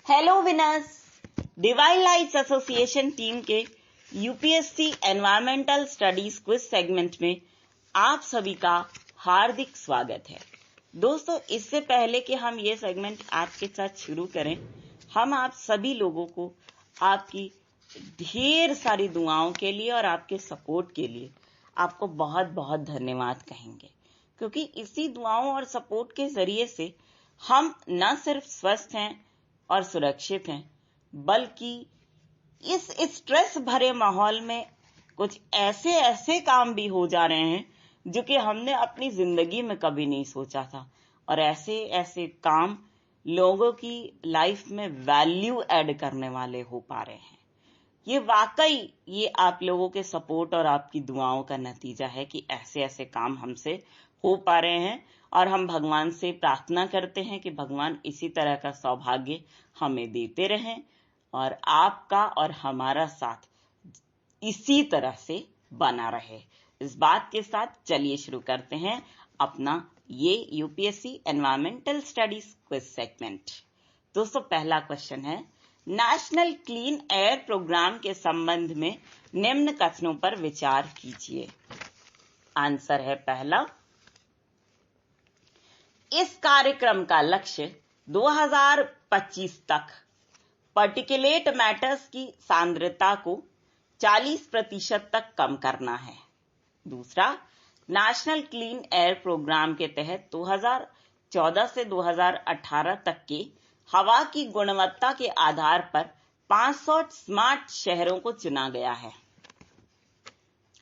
Hello winners, Divine Lights Association team के UPSC environmental studies quiz segment में आप सभी का हार्दिक स्वागत है। दोस्तों, इससे पहले कि हम ये सेगमेंट आपके साथ शुरू करें, हम आप सभी लोगों को आपकी ढेर सारी दुआओं के लिए और आपके सपोर्ट के लिए आपको बहुत बहुत धन्यवाद कहेंगे, क्योंकि इसी दुआओं और सपोर्ट के जरिए से हम न सिर्फ स्वस्थ हैं और सुरक्षित हैं, बल्कि इस स्ट्रेस भरे माहौल में कुछ ऐसे काम भी हो जा रहे हैं जो कि हमने अपनी जिंदगी में कभी नहीं सोचा था, और ऐसे काम लोगों की लाइफ में वैल्यू ऐड करने वाले हो पा रहे हैं। ये वाकई ये आप लोगों के सपोर्ट और आपकी दुआओं का नतीजा है कि ऐसे काम हमसे हो पा रहे हैं, और हम भगवान से प्रार्थना करते हैं कि भगवान इसी तरह का सौभाग्य हमें देते रहें और आपका और हमारा साथ इसी तरह से बना रहे। इस बात के साथ चलिए शुरू करते हैं अपना ये UPSC environmental studies quiz segment. दोस्तों, पहला क्वेश्चन है, नेशनल क्लीन एयर प्रोग्राम के संबंध में निम्न कथनों पर विचार कीजिए। आंसर है पहला, इस कार्यक्रम का लक्ष्य 2025 तक पार्टिकुलेट मैटर्स की सांद्रता को 40% तक कम करना है। दूसरा, नेशनल क्लीन एयर प्रोग्राम के तहत 2014 से 2018 तक के हवा की गुणवत्ता के आधार पर 500 स्मार्ट शहरों को चुना गया है।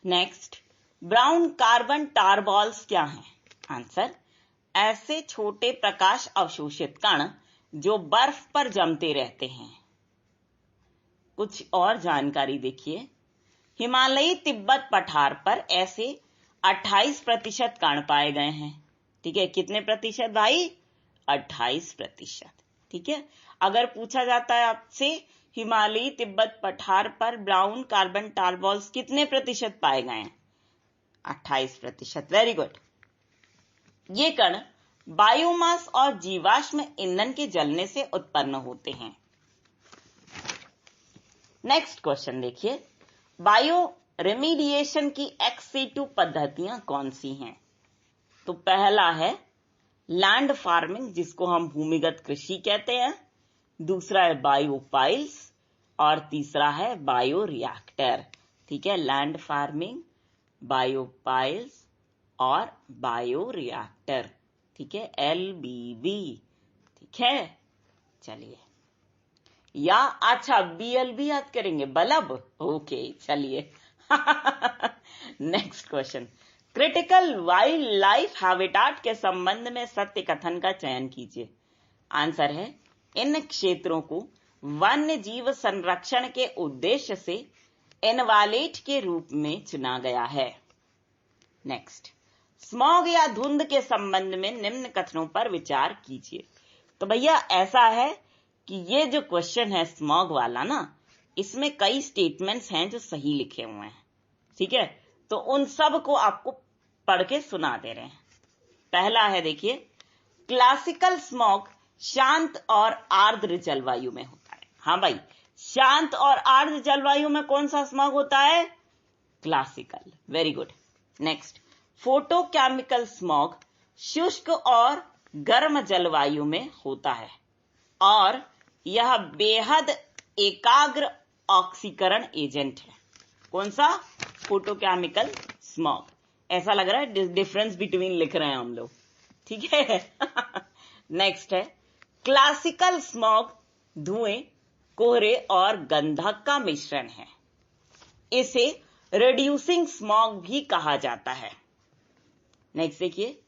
नेक्स्ट, ब्राउन कार्बन टार बॉल्स क्या हैं? आंसर, ऐसे छोटे प्रकाश अवशोषित कण जो बर्फ पर जमते रहते हैं। कुछ और जानकारी देखिए। हिमालयी तिब्बत पठार पर ऐसे 28% कण पाए गए हैं। ठीक है, कितने प्रतिशत भाई? 28%। ठीक है, अगर पूछा जाता है आपसे हिमालयी तिब्बत पठार पर ब्राउन कार्बन टार बॉल्स कितने प्रतिशत पाए गए हैं? 28%। Very good. ये कण बायोमास और जीवाश्म ईंधन के जलने से उत्पन्न होते हैं। नेक्स्ट क्वेश्चन देखिए, बायो रेमिडिएशन की एक्स-2 पद्धतियां कौन सी हैं? तो पहला है लैंड फार्मिंग, जिसको हम भूमिगत कृषि कहते हैं। दूसरा है बायोपाइल्स और तीसरा है बायो रिएक्टर। ठीक है, लैंड फार्मिंग, बायोपाइल्स और बायो रिएक्टर। ठीक है, LBB। ठीक है, चलिए, या अच्छा BLB याद करेंगे, बल्ब। ओके, चलिए। Next question, critical wild life habitat के संबंध में सत्य कथन का चयन कीजिए। आंसर है, इन क्षेत्रों को वन्य जीव संरक्षण के उद्देश्य से इनवैलिड के रूप में चुना गया है। नेक्स्ट, स्मॉग या धुंध के संबंध में निम्न कथनों पर विचार कीजिए। तो भैया ऐसा है कि ये जो क्वेश्चन है स्मॉग वाला ना, इसमें कई स्टेटमेंट्स हैं जो सही लिखे हुए हैं। ठीक है, तो उन सब को आपको पढ़ के सुना दे रहे हैं। पहला है, देखिए, क्लासिकल स्मॉग शांत और आर्द्र जलवायु में होता है। हाँ भाई, शांत और आर्द्र जलवायु में कौन सा स्मॉग होता है? Classical. Very good. Next, photochemical smog शुष्क और गर्म जलवायु में होता है और यह बेहद एकाग्र ऑक्सीकरण एजेंट है। कौन सा? Photochemical smog. ऐसा लग रहा है डिफरेंस बिटवीन लिख रहे हैं हम लोग। ठीक है। नेक्स्ट है, क्लासिकल स्मॉग धुएं, कोहरे और गंधक का मिश्रण है। इसे रिड्यूसिंग स्मॉग भी कहा जाता है। नेक्स्ट देखिए,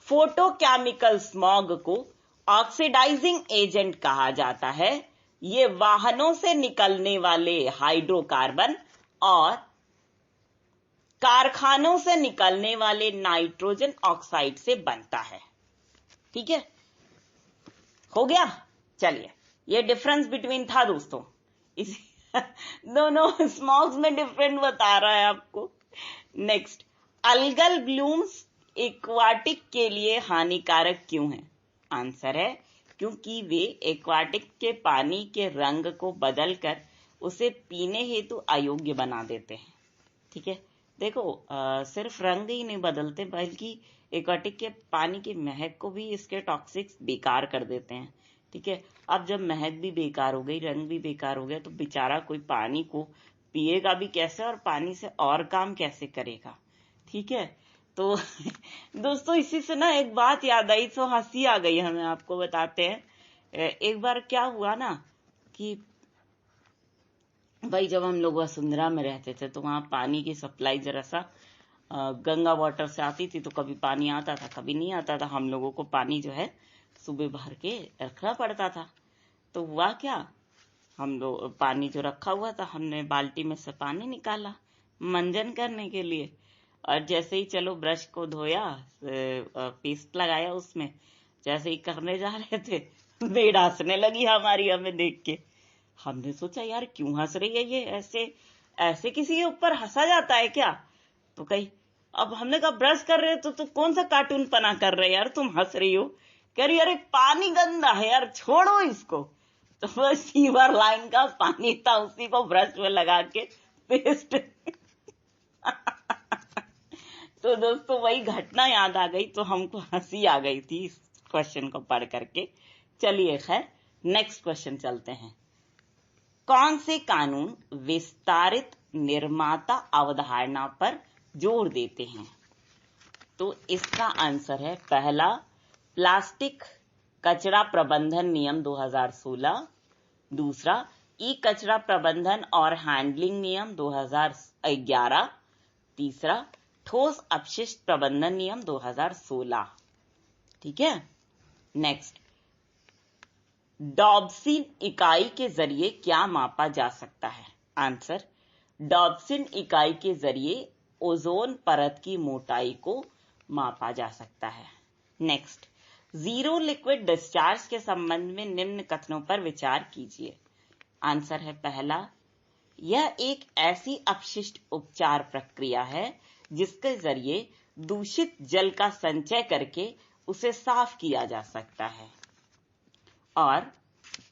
फोटोकेमिकल स्मॉग को ऑक्सीडाइजिंग एजेंट कहा जाता है। ये वाहनों से निकलने वाले हाइड्रोकार्बन और कारखानों से निकलने वाले नाइट्रोजन ऑक्साइड से बनता है। ठीक है, हो गया। चलिए, ये डिफरेंस बिटवीन था दोस्तों, इसी दोनों स्मॉग्स में डिफरेंट बता रहा है आपको। नेक्स्ट, अल्गल ब्लूम्स एक्वाटिक के लिए हानिकारक क्यों है? आंसर है, क्योंकि वे एक्वाटिक के पानी के रंग को बदलकर उसे पीने हेतु अयोग्य बना देते हैं। ठीक है, देखो सिर्फ रंग ही नहीं बदलते बल्कि एक्वाटिक के पानी की महक को भी इसके टॉक्सिक्स बेकार कर देते हैं। ठीक है, अब जब महक भी बेकार हो गई, रंग भी बेकार हो गया, तो बेचारा कोई पानी को पिएगा भी कैसे और पानी से और काम कैसे करेगा। ठीक है, तो दोस्तों इसी से ना एक बात याद आई, तो हंसी आ गई हमें, आपको बताते हैं। एक बार क्या हुआ ना कि भाई जब हम लोग वसुंधरा में रहते थे तो वहां पानी की सप्लाई जरा सा गंगा वाटर से आती थी, तो कभी पानी आता था कभी नहीं आता था। हम लोगों को पानी जो है सुबह भर के रखना पड़ता था। तो हुआ क्या, हम लोग पानी जो रखा हुआ था, हमने बाल्टी में से पानी निकाला मंजन करने के लिए, और जैसे ही चलो ब्रश को धोया, पेस्ट लगाया उसमें, जैसे ही करने जा रहे थे बेड़ हंसने लगी हमारी हमें देख के। हमने सोचा यार क्यों हंस रही है ये, ऐसे ऐसे किसी के ऊपर हंसा जाता है क्या। तो कही, अब हमने कहा ब्रश कर रहे तो कौन सा कार्टून पना कर रहे यार, तुम हंस रही हो। कह रही यार पानी गंदा है यार, छोड़ो इसको। तो वो सीवर लाइन का पानी था, उसी को ब्रश में लगा के पेस्ट तो दोस्तों वही घटना याद आ गई, तो हमको हंसी आ गई थी इस क्वेश्चन को पढ़ करके। चलिए खैर नेक्स्ट क्वेश्चन चलते हैं। कौन से कानून विस्तारित निर्माता अवधारणा पर जोर देते हैं? तो इसका आंसर है पहला, प्लास्टिक कचरा प्रबंधन नियम 2016, दूसरा ई कचरा प्रबंधन और हैंडलिंग नियम 2011, तीसरा ठोस अपशिष्ट प्रबंधन नियम 2016। ठीक है, नेक्स्ट, डॉब्सन इकाई के जरिए क्या मापा जा सकता है? आंसर, डॉब्सन इकाई के जरिए ओजोन परत की मोटाई को मापा जा सकता है। नेक्स्ट, जीरो लिक्विड डिस्चार्ज के संबंध में निम्न कथनों पर विचार कीजिए। आंसर है पहला, यह एक ऐसी अपशिष्ट उपचार प्रक्रिया है जिसके जरिए दूषित जल का संचय करके उसे साफ किया जा सकता है। और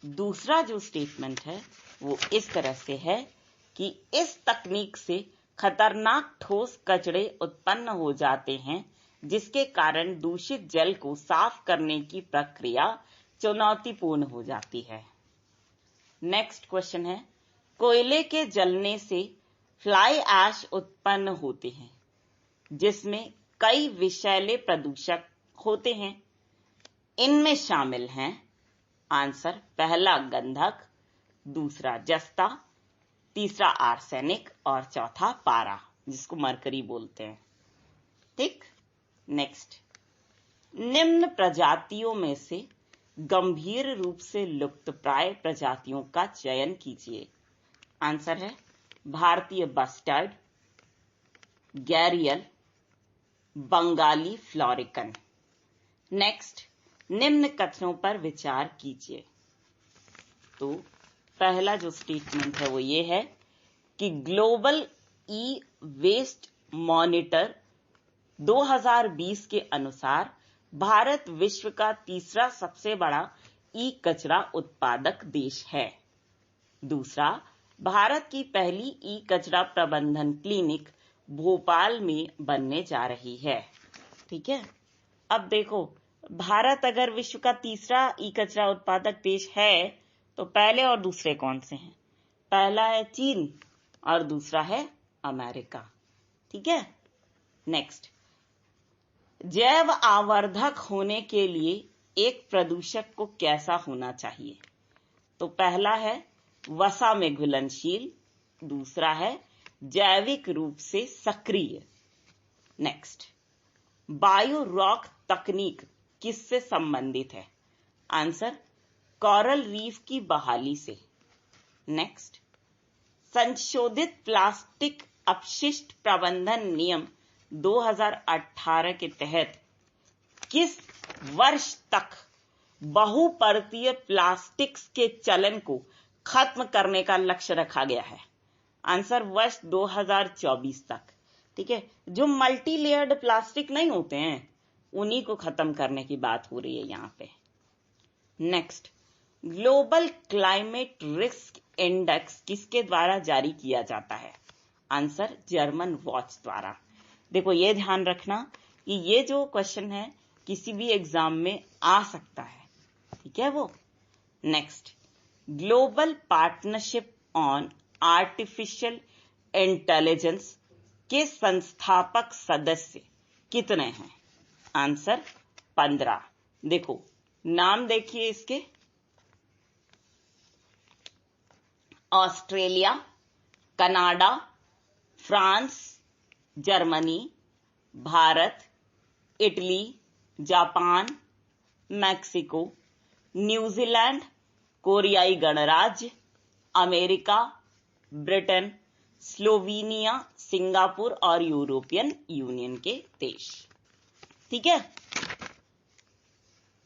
दूसरा जो स्टेटमेंट है वो इस तरह से है कि इस तकनीक से खतरनाक ठोस कचरे उत्पन्न हो जाते हैं जिसके कारण दूषित जल को साफ करने की प्रक्रिया चुनौतीपूर्ण हो जाती है। नेक्स्ट क्वेश्चन है, कोयले के जलने से फ्लाई ऐश उत्पन्न होते हैं जिसमें कई विषैले प्रदूषक होते हैं। इनमें शामिल हैं, आंसर, पहला गंधक, दूसरा जस्ता, तीसरा आर्सेनिक और चौथा पारा जिसको मरकरी बोलते हैं। ठीक, नेक्स्ट, निम्न प्रजातियों में से गंभीर रूप से लुप्तप्राय प्रजातियों का चयन कीजिए। आंसर है भारतीय bustard, gharial, Bengali florican. Next, निम्न कथनों पर विचार कीजिए। तो पहला जो स्टेटमेंट है वो ये है कि ग्लोबल ई वेस्ट मॉनिटर 2020 के अनुसार भारत विश्व का तीसरा सबसे बड़ा ई कचरा उत्पादक देश है। दूसरा, भारत की पहली ई कचरा प्रबंधन क्लिनिक भोपाल में बनने जा रही है। ठीक है, अब देखो, भारत अगर विश्व का तीसरा ई कचरा उत्पादक देश है तो पहले और दूसरे कौन से हैं? पहला है चीन और दूसरा है अमेरिका। ठीक है, नेक्स्ट, जैव आवर्धक होने के लिए एक प्रदूषक को कैसा होना चाहिए? तो पहला है वसा में घुलनशील, दूसरा है जैविक रूप से सक्रिय। नेक्स्ट, बायो रॉक तकनीक किससे संबंधित है? आंसर, कोरल रीफ की बहाली से। नेक्स्ट, संशोधित प्लास्टिक अपशिष्ट प्रबंधन नियम 2018 के तहत किस वर्ष तक बहुपरतीय प्लास्टिक्स के चलन को खत्म करने का लक्ष्य रखा गया है? आंसर, वर्ष 2024 तक। ठीक है, जो मल्टी लेयर्ड प्लास्टिक नहीं होते हैं उन्हीं को खत्म करने की बात हो रही है यहाँ पे। Next, global climate risk index किसके द्वारा जारी किया जाता है? आंसर, जर्मन वॉच द्वारा। देखो ये ध्यान रखना कि ये जो क्वेश्चन है किसी भी एग्जाम में आ सकता है, ठीक है वो। Next, global partnership on artificial intelligence के संस्थापक सदस्य कितने हैं? आंसर, 15। देखो नाम देखिए इसके, Australia, Canada, France, Germany, Bharat, Italy, Japan, Mexico, New Zealand, कोरियाई गणराज्य, अमेरिका, ब्रिटेन, स्लोवेनिया, सिंगापुर और यूरोपियन यूनियन के देश। ठीक है।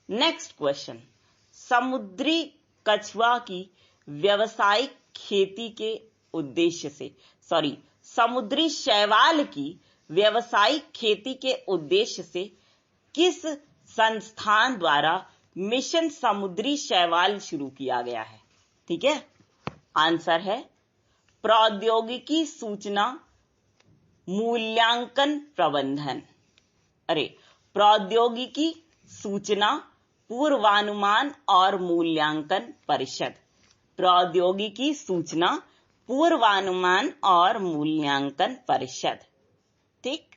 नेक्स्ट क्वेश्चन, समुद्री कछुआ की व्यावसायिक खेती के उद्देश्य से, समुद्री शैवाल की व्यावसायिक खेती के उद्देश्य से किस संस्थान द्वारा मिशन समुद्री शैवाल शुरू किया गया है? ठीक है, आंसर है प्रौद्योगिकी सूचना मूल्यांकन प्रबंधन। प्रौद्योगिकी सूचना पूर्वानुमान और मूल्यांकन परिषद। प्रौद्योगिकी सूचना पूर्वानुमान और मूल्यांकन परिषद। ठीक।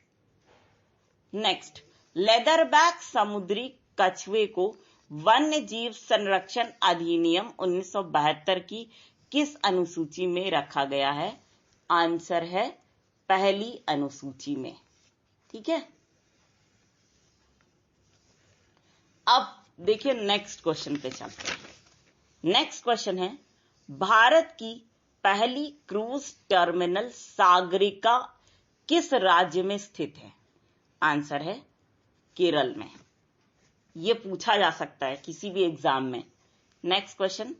नेक्स्ट, लेदरबैक समुद्री कछुए को वन्य जीव संरक्षण अधिनियम 1972 की किस अनुसूची में रखा गया है? आंसर है पहली अनुसूची में। ठीक है। अब देखिए नेक्स्ट क्वेश्चन पे चलते हैं। नेक्स्ट क्वेश्चन है, भारत की पहली क्रूज टर्मिनल सागरिका किस राज्य में स्थित है? आंसर है केरल में। यह पूछा जा सकता है किसी भी एग्जाम में। Next question,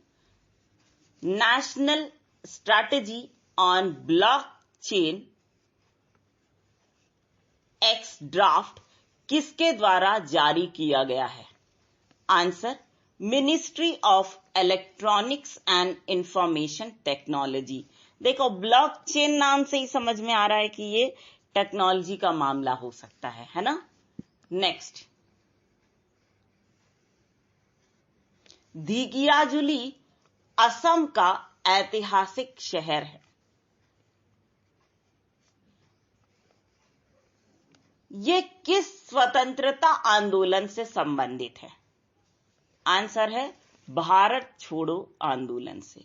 national strategy on blockchain x draft किसके द्वारा जारी किया गया है? Answer, ministry of electronics and information technology. देखो ब्लॉकचेन नाम से ही समझ में आ रहा है कि ये टेक्नोलॉजी का मामला हो सकता है ना। नेक्स्ट, धीगियाजुली असम का ऐतिहासिक शहर है। ये किस स्वतंत्रता आंदोलन से संबंधित है? आंसर है भारत छोड़ो आंदोलन से।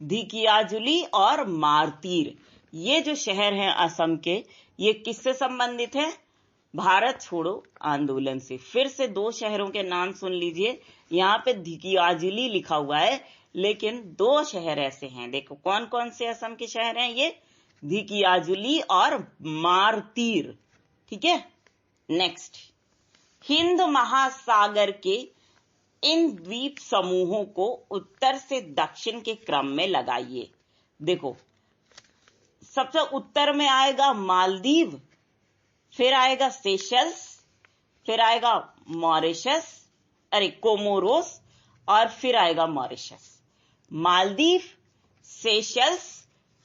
धीगियाजुली और मारतीर, ये जो शहर हैं असम के, ये किससे संबंधित है? भारत छोड़ो आंदोलन से। फिर से दो शहरों के नाम सुन लीजिए। यहां पे धीगियाजुली लिखा हुआ है, लेकिन दो शहर ऐसे हैं। देखो कौन कौन से असम के शहर हैं ये? धीगियाजुली और मारतीर। ठीक है। नेक्स्ट, हिंद महासागर के इन द्वीप समूहों को उत्तर से दक्षिण के क्रम में लगाइए। देखो सबसे उत्तर में आएगा मालदीव, फिर आएगा सेशल्स, फिर आएगा मॉरिशस, कोमोरोस, और फिर आएगा मॉरिशस। मालदीव, सेशल्स,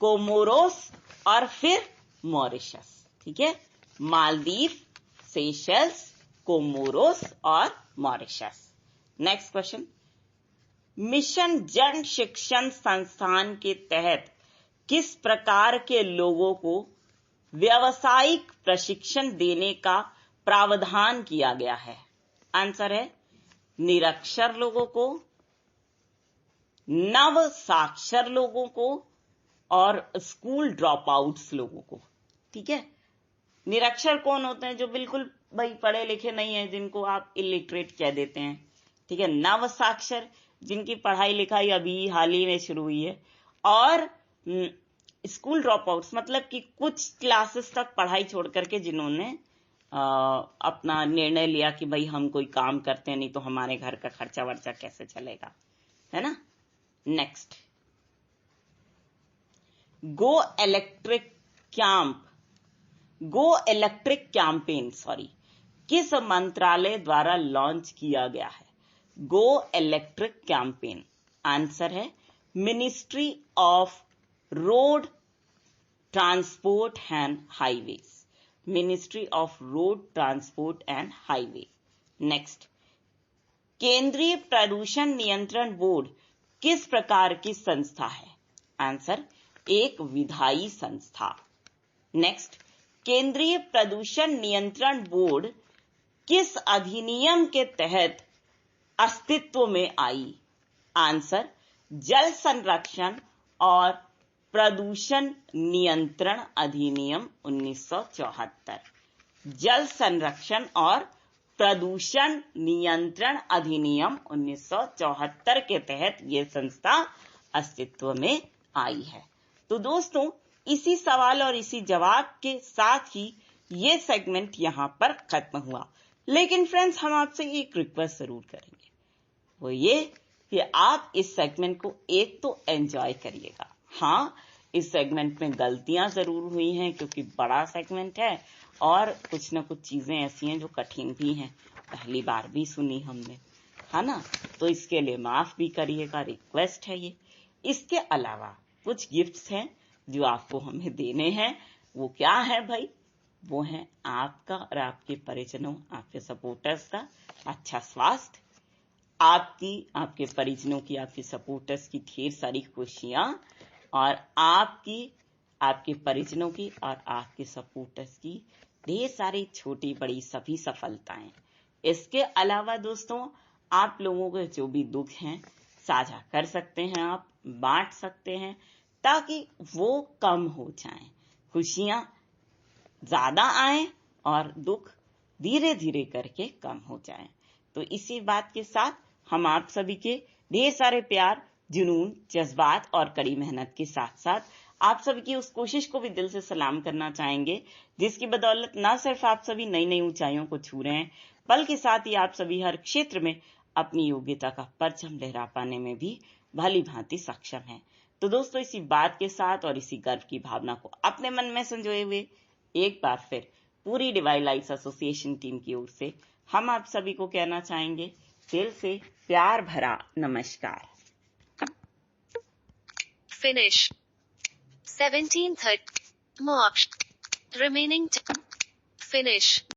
कोमोरोस और फिर मॉरिशस। ठीक है, मालदीव, सेशल्स, कोमोरोस और मॉरिशस। नेक्स्ट क्वेश्चन, मिशन जन शिक्षण संस्थान के तहत किस प्रकार के लोगों को व्यावसायिक प्रशिक्षण देने का प्रावधान किया गया है? आंसर है निरक्षर लोगों को, नव साक्षर लोगों को और स्कूल ड्रॉप आउट्स लोगों को। ठीक है। निरक्षर कौन होते हैं? जो बिल्कुल भाई पढ़े लिखे नहीं है, जिनको आप इलिटरेट कह देते हैं। ठीक है। नव साक्षर, जिनकी पढ़ाई लिखाई अभी हाल ही में शुरू हुई है। और स्कूल ड्रॉप आउट्स मतलब कि कुछ क्लासेस तक पढ़ाई छोड़ करके जिन्होंने अपना निर्णय लिया कि भाई हम कोई काम करते हैं, नहीं तो हमारे घर का खर्चा वर्चा कैसे चलेगा, है ना। नेक्स्ट, गो इलेक्ट्रिक कैंपेन किस मंत्रालय द्वारा लॉन्च किया गया है? Go electric campaign? आंसर है ministry of road transport and highways. Ministry of road transport and highway. Next, केंद्रीय प्रदूषण नियंत्रण बोर्ड किस प्रकार की संस्था है? आंसर, एक विधायी संस्था। नेक्स्ट, केंद्रीय प्रदूषण नियंत्रण बोर्ड किस अधिनियम के तहत अस्तित्व में आई? आंसर, जल संरक्षण और प्रदूषण नियंत्रण अधिनियम 1974। जल संरक्षण और प्रदूषण नियंत्रण अधिनियम 1974 के तहत यह संस्था अस्तित्व में आई है। तो दोस्तों, इसी सवाल और इसी जवाब के साथ ही ये सेगमेंट यहां पर खत्म हुआ। लेकिन फ्रेंड्स, हम आपसे एक रिक्वेस्ट जरूर करेंगे, वो ये कि आप इस सेगमेंट को एक तो एंजॉय करिएगा। हाँ, इस सेगमेंट में गलतियां जरूर हुई हैं क्योंकि बड़ा सेगमेंट है और कुछ ना कुछ चीजें ऐसी हैं जो कठिन भी हैं, पहली बार भी सुनी हमने, है ना? तो इसके लिए माफ भी करिएगा, रिक्वेस्ट है ये। इसके अलावा कुछ गिफ्ट्स हैं जो आपको हमें देने हैं। वो क्या है भाई? वो है आपका और आपके परिजनों, आपके सपोर्टर्स का अच्छा स्वास्थ्य, आपके परिजनों की, आपके सपोर्टर्स की ढेर सारी खुशियां, और आपके परिजनों की और आपके सपोर्टर्स की ढेर सारी छोटी बड़ी सभी सफलताएं। इसके अलावा दोस्तों, आप लोगों के जो भी दुख हैं साझा कर सकते हैं, आप बांट सकते हैं ताकि वो कम हो जाएं, खुशियां ज्यादा आएं और दुख धीरे धीरे करके कम हो जाएं। तो इसी बात के साथ हम आप सभी के ढेर सारे प्यार, जुनून, जज्बात और कड़ी मेहनत के साथ साथ आप सभी की उस कोशिश को भी दिल से सलाम करना चाहेंगे जिसकी बदौलत न सिर्फ आप सभी नई नई ऊंचाइयों को छू रहे हैं, बल्कि साथ ही आप सभी हर क्षेत्र में अपनी योग्यता का परचम लहरा पाने में भी भली भांति सक्षम हैं। तो दोस्तों, इसी बात के साथ और इसी गर्व की भावना को अपने मन में संजोए हुए एक बार फिर पूरी डिवाइन लाइट्स एसोसिएशन टीम की ओर से हम आप सभी को कहना चाहेंगे दिल से प्यार भरा नमस्कार। Finish 17:30 March remaining finish